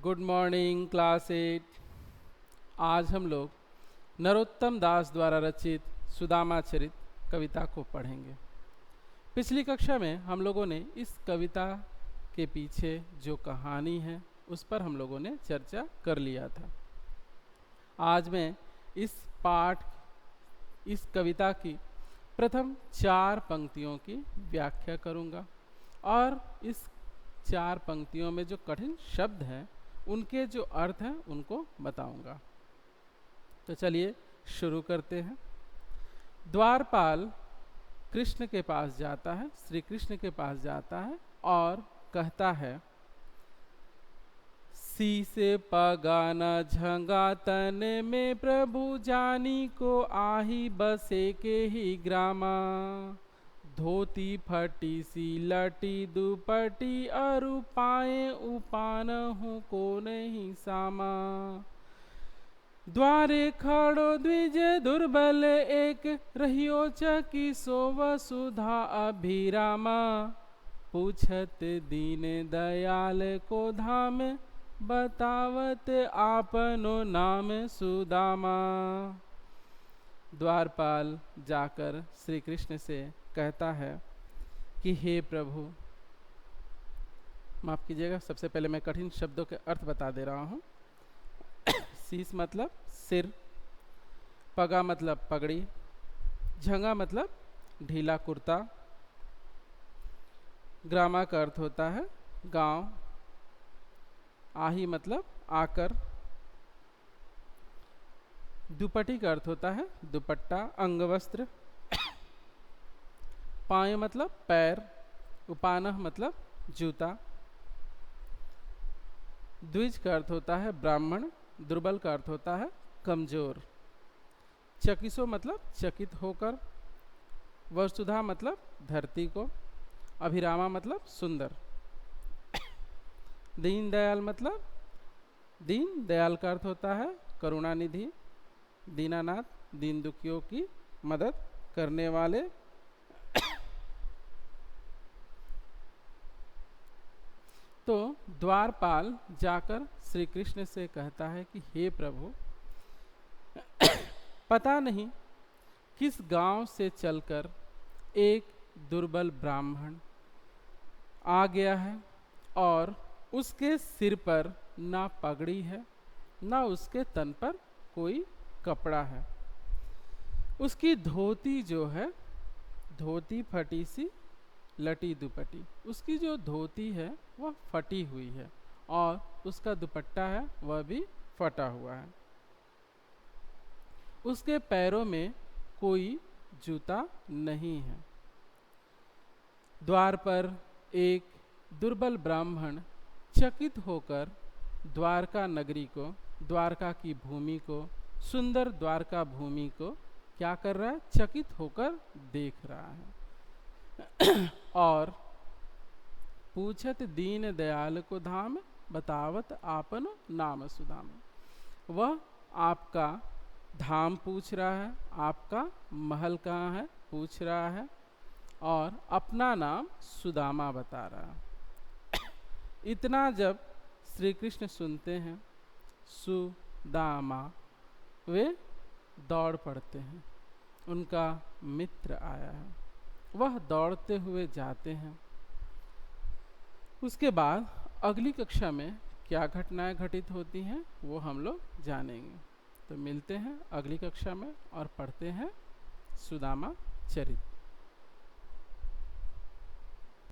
Good morning class 8। आज हम लोग नरोत्तम दास द्वारा रचित सुदामा चरित कविता को पढ़ेंगे। पिछली कक्षा में हम लोगों ने इस कविता के पीछे जो कहानी है उस पर हम लोगों ने चर्चा कर लिया था। आज मैं इस कविता की प्रथम 4 पंक्तियों की व्याख्या करूंगा और इस 4 पंक्तियों में जो कठिन शब्द हैं उनके जो अर्थ हैं उनको बताऊंगा। तो चलिए शुरू करते हैं। द्वारपाल कृष्ण के पास जाता है, श्री कृष्ण के पास जाता है और कहता है, सीसे पगा न झंगा तन में प्रभु जानी को आही बसे के ही ग्रामा। धोती फटी सी लटी दुपटी अरु पाए उपान हूँ को नहीं सामा। द्वारे खड़ो द्विज दुर्बल एक रहियो चकी सो वसुधा अभिरामा। पूछत दीन दयाल को धाम बतावत आपनो नाम सुदामा। द्वारपाल जाकर श्री कृष्ण से कहता है कि हे प्रभु, माफ कीजिएगा, सबसे पहले मैं कठिन शब्दों के अर्थ बता दे रहा हूँ। शीश मतलब सिर, पगा मतलब पगड़ी, झंगा मतलब ढीला कुर्ता, ग्रामा का अर्थ होता है गांव, आही मतलब आकर, दुपट्टी का अर्थ होता है दुपट्टा अंगवस्त्र, पाए मतलब पैर, उपानह मतलब जूता, द्विज का अर्थ होता है ब्राह्मण, दुर्बल का अर्थ होता है कमजोर, चकिसो मतलब चकित होकर, वसुधा मतलब धरती को, अभिरामा मतलब सुंदर, दीन दयाल मतलब दीन दयाल का अर्थ होता है करुणानिधि, दीनानाथ दीन दुखियों की मदद करने वाले। तो द्वारपाल जाकर श्री कृष्ण से कहता है कि हे प्रभु, पता नहीं किस गांव से चलकर एक दुर्बल ब्राह्मण आ गया है और उसके सिर पर ना पगड़ी है ना उसके तन पर कोई कपड़ा है। उसकी धोती जो है, धोती फटी सी लटी दुपट्टी, उसकी जो धोती है वह फटी हुई है और उसका दुपट्टा है वह भी फटा हुआ है। उसके पैरों में कोई जूता नहीं है। द्वार पर एक दुर्बल ब्राह्मण चकित होकर द्वारका नगरी को, द्वारका की भूमि को, सुंदर द्वारका भूमि को क्या कर रहा है? चकित होकर देख रहा है। और पूछत दीन दयाल को धाम बतावत आपन नाम सुदाम। वह आपका धाम पूछ रहा है, आपका महल कहाँ है पूछ रहा है और अपना नाम सुदामा बता रहा है। इतना जब श्री कृष्ण सुनते हैं, सुदामा, वे दौड़ पड़ते हैं। उनका मित्र आया है, वह दौड़ते हुए जाते हैं। उसके बाद अगली कक्षा में क्या घटनाएं घटित होती हैं वो हम लोग जानेंगे। तो मिलते हैं अगली कक्षा में और पढ़ते हैं सुदामा चरित।